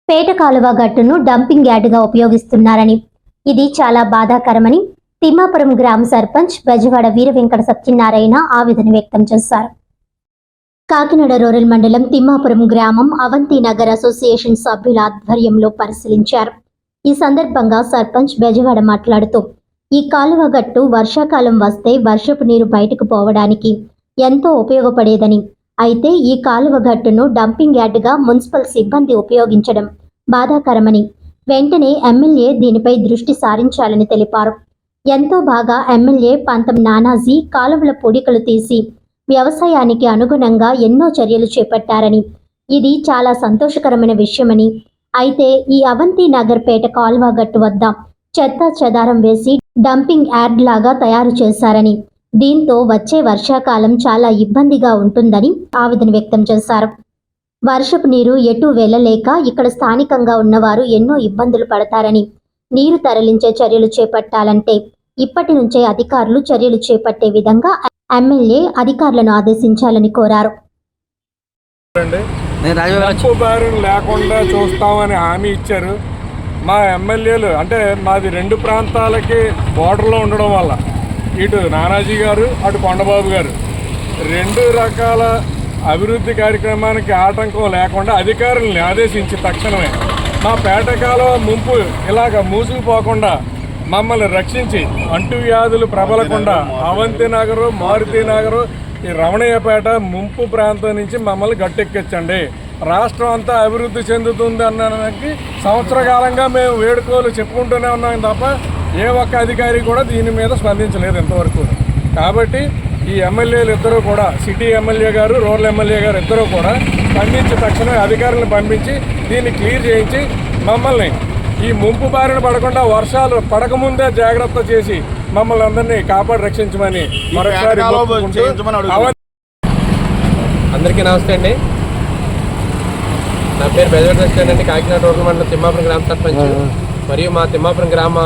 పేట కాలువ గట్టును డంపింగ్ యార్డుగా ఉపయోగిస్తున్నారని, ఇది చాలా బాధాకరమని తిమ్మాపురం గ్రామ సర్పంచ్ బెజవాడ వీర వెంకట సత్యనారాయణ ఆవేదన వ్యక్తం చేశారు. కాకినాడ రూరల్ మండలం తిమ్మాపురం గ్రామం అవంతి నగర్ అసోసియేషన్ సభ్యుల ఆధ్వర్యంలో పరిశీలించారు. ఈ సందర్భంగా సర్పంచ్ బెజవాడ మాట్లాడుతూ, ఈ కాలువ గట్టు వర్షాకాలం వస్తే వర్షపు నీరు బయటకు పోవడానికి ఎంతో ఉపయోగపడేదని, అయితే ఈ కాలువ గట్టును డంపింగ్ యార్డుగా మున్సిపల్ సిబ్బంది ఉపయోగించడం బాధాకరమని, వెంటనే ఎమ్మెల్యే దీనిపై దృష్టి సారించాలని తెలిపారు. ఎంతో బాగా ఎమ్మెల్యే పంతం నానాజీ కాలువల పొడికలు తీసి వ్యవసాయానికి అనుగుణంగా ఎన్నో చర్యలు చేపట్టారని, ఇది చాలా సంతోషకరమైన విషయమని, అయితే ఈ అవంతి నగర్ పేట కాలువ గట్టు వద్ద చెత్త చెదారం వేసి డంపింగ్ యార్డ్ లాగా తయారు చేశారని, దీంతో వచ్చే వర్షాకాలం చాలా ఇబ్బందిగా ఉంటుందని ఆవేదన వ్యక్తం చేశారు. వర్షపు నీరు ఎటు వెళ్లలేక ఇక్కడ స్థానికంగా ఉన్నవారు ఎన్నో ఇబ్బందులు పడతారని, నీరు తరలించే చర్యలు చేపట్టాలంటే ఇప్పటి నుంచే అధికారులు చర్యలు చేపట్టే విధంగా ఎమ్మెల్యే అధికారులను ఆదేశించాలని కోరారు. లేకుండా చూస్తామని హామీ ఇచ్చారు. మా ఎమ్మెల్యేలు అంటే మాది రెండు ప్రాంతాలకి బోర్డర్లో ఉండడం వల్ల ఇటు నానాజీ గారు అటు కొండబాబు గారు రెండు రకాల అభివృద్ధి కార్యక్రమానికి ఆటంకం లేకుండా అధికారుల్ని ఆదేశించి తక్షణమే మా పేటకాల ముంపు ఇలాగ మూసుకుపోకుండా మమ్మల్ని రక్షించి అంటువ్యాధులు ప్రబలకుండా అవంతి నగరు, మారుతి నగరు, ఈ రమణయ్యపేట ముంపు ప్రాంతం నుంచి మమ్మల్ని గట్టెక్కించండి. రాష్ట్రం అంతా అభివృద్ధి చెందుతుంది అన్నదానికి సంవత్సర కాలంగా మేము వేడుకోలు చెప్పుకుంటూనే ఉన్నాం తప్ప ఏ ఒక్క అధికారి కూడా దీని మీద స్పందించలేదు ఇంతవరకు. కాబట్టి ఈ ఎమ్మెల్యేలు ఇద్దరూ కూడా, సిటీ ఎమ్మెల్యే గారు, రూరల్ ఎమ్మెల్యే గారు ఇద్దరూ కూడా స్పందించి తక్షణమే అధికారులను పంపించి దీన్ని క్లియర్ చేయించి మమ్మల్ని ఈ ముంపు బారిన పడకుండా వర్షాలు పడకముందే జాగ్రత్త చేసి మమ్మల్ని అందరినీ కాపాడి రక్షించమని మరొకసారి. అందరికీ నమస్తే అండి. నా పేరు బెజవాడ సత్యనారాయణ అండి. కాకినాడ రూరల్ మండలం తిమ్మాపురం గ్రామ సర్పంచ్ మరియు మా తిమ్మాపురం గ్రామ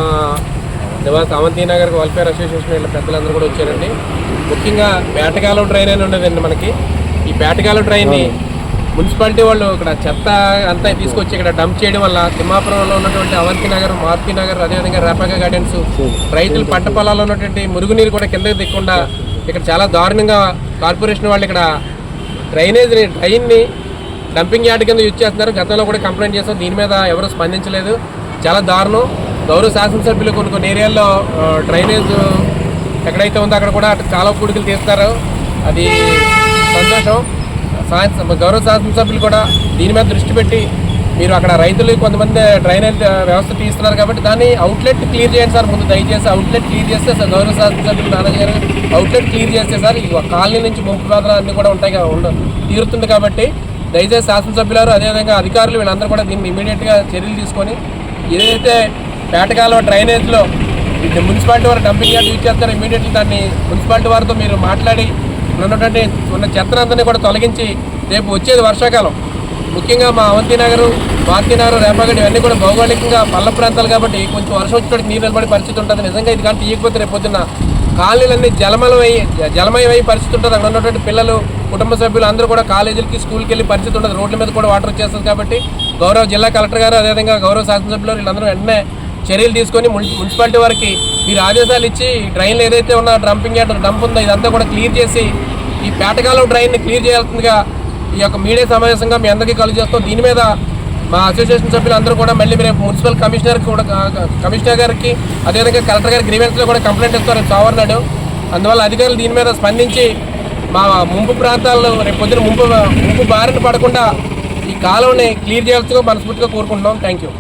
నివాస అవంతి నగర్ వెల్ఫేర్ అసోసియేషన్ వీళ్ళ పెద్దలందరూ కూడా వచ్చారండి. ముఖ్యంగా పేటకాలం డ్రైన్ అని ఉండదండి మనకి. ఈ పేటకాలం డ్రైన్ని మున్సిపాలిటీ వాళ్ళు ఇక్కడ చెత్త అంతా తీసుకొచ్చి ఇక్కడ డంప్ చేయడం వల్ల తిమ్మాపురంలో ఉన్నటువంటి అవంతి నగర్, మారుతి నగర్, అదేవిధంగా రేపాక గార్డెన్స్ రైతులు పంట పొలాల్లో ఉన్నటువంటి మురుగునీరు కూడా కిందకి దిక్కుండా ఇక్కడ చాలా దారుణంగా కార్పొరేషన్ వాళ్ళు ఇక్కడ డ్రైన్ని డంపింగ్ యార్డ్ కింద యూజ్ చేస్తున్నారు. గతంలో కూడా కంప్లైంట్ చేస్తాం, దీని మీద ఎవరు స్పందించలేదు. చాలా దారుణం. గౌరవ శాసనసభ్యులు కొన్ని ఏరియాల్లో డ్రైనేజ్ ఎక్కడైతే ఉందో అక్కడ కూడా కాలువ పూడికలు తీస్తారు, అది సంతోషం. గౌరవ శాసనసభ్యులు కూడా దీని మీద దృష్టి పెట్టి మీరు అక్కడ రైతులు కొంతమంది డ్రైనేజ్ వ్యవస్థ తీస్తున్నారు కాబట్టి దాన్ని అవుట్లెట్ క్లియర్ చేయండి సార్. ముందు దయచేసి అవుట్లెట్ క్లియర్ చేస్తే సార్, గౌరవ శాసనసభ్యులు నాన్నగారు గారు అవుట్లెట్ క్లియర్ చేస్తే సార్ ఈ కాలనీ నుంచి ముంపు బాధలు అన్నీ కూడా ఉంటాయి తీరుతుంది. కాబట్టి దయచేసి శాసనసభ్యులు అదేవిధంగా అధికారులు వీళ్ళందరూ కూడా దీన్ని ఇమీడియట్గా చర్యలు తీసుకొని ఏదైతే పేటకాల డ్రైనేజ్లో మున్సిపాలిటీ వారు డంపింగ్ యార్డ్ యూజ్ చేస్తారో ఇమీడియట్లీ దాన్ని మున్సిపాలిటీ వారితో మీరు మాట్లాడి ఉన్నటువంటి చెత్తనందరినీ కూడా తొలగించి రేపు వచ్చేది వర్షాకాలం. ముఖ్యంగా మా అవంతి నగరు, మారుతి నగరు, రేపాగడ్డ ఇవన్నీ కూడా భౌగోళికంగా పల్ల ప్రాంతాలు కాబట్టి కొంచెం వర్షం వచ్చేటప్పుడు నీరు నిలబడే పరిస్థితి ఉంటుంది. నిజంగా ఇది కానీ తీయకపోతే రేపు పొద్దున్న కాలనీలన్నీ జలమయమయ్యే పరిస్థితి ఉంటుంది. అక్కడ ఉన్నటువంటి పిల్లలు, కుటుంబ సభ్యులు అందరూ కూడా కాలేజీలకి, స్కూల్కి వెళ్ళే పరిస్థితి ఉంటుంది. రోడ్ల మీద కూడా వాటర్ వచ్చేస్తుంది. కాబట్టి గౌరవ జిల్లా కలెక్టర్ గారు అదేవిధంగా గౌరవ శాసనసభ్యులు వీళ్ళందరూ వెంటనే చర్యలు తీసుకొని మున్సిపాలిటీ వారికి మీరు ఆదేశాలు ఇచ్చి డ్రైన్లు ఏదైతే ఉన్న డంపింగ్ యార్డ్ డంప్ ఉందో ఇదంతా కూడా క్లియర్ చేసి ఈ పేటకాలం డ్రైన్ని క్లియర్ చేయాల్సిందిగా ఈ యొక్క మీడియా సమావేశంగా మీ అందరికీ కలుగు చేస్తాం. దీని మీద మా అసోసియేషన్ సభ్యులు అందరూ కూడా మళ్ళీ రేపు మున్సిపల్ కమిషనర్ గారికి అదేవిధంగా కలెక్టర్ గారి గ్రీవెన్స్లో కూడా కంప్లైంట్ ఇస్తారు సోమవారం. అందువల్ల అధికారులు దీని మీద స్పందించి మా ముంపు ప్రాంతాల్లో రేపు పొద్దున ముంపు బారిన పడకుండా ఈ కాలువని క్లియర్ చేయాల్సిందిగా మనస్ఫూర్తిగా కోరుకుంటున్నాం. Thank you.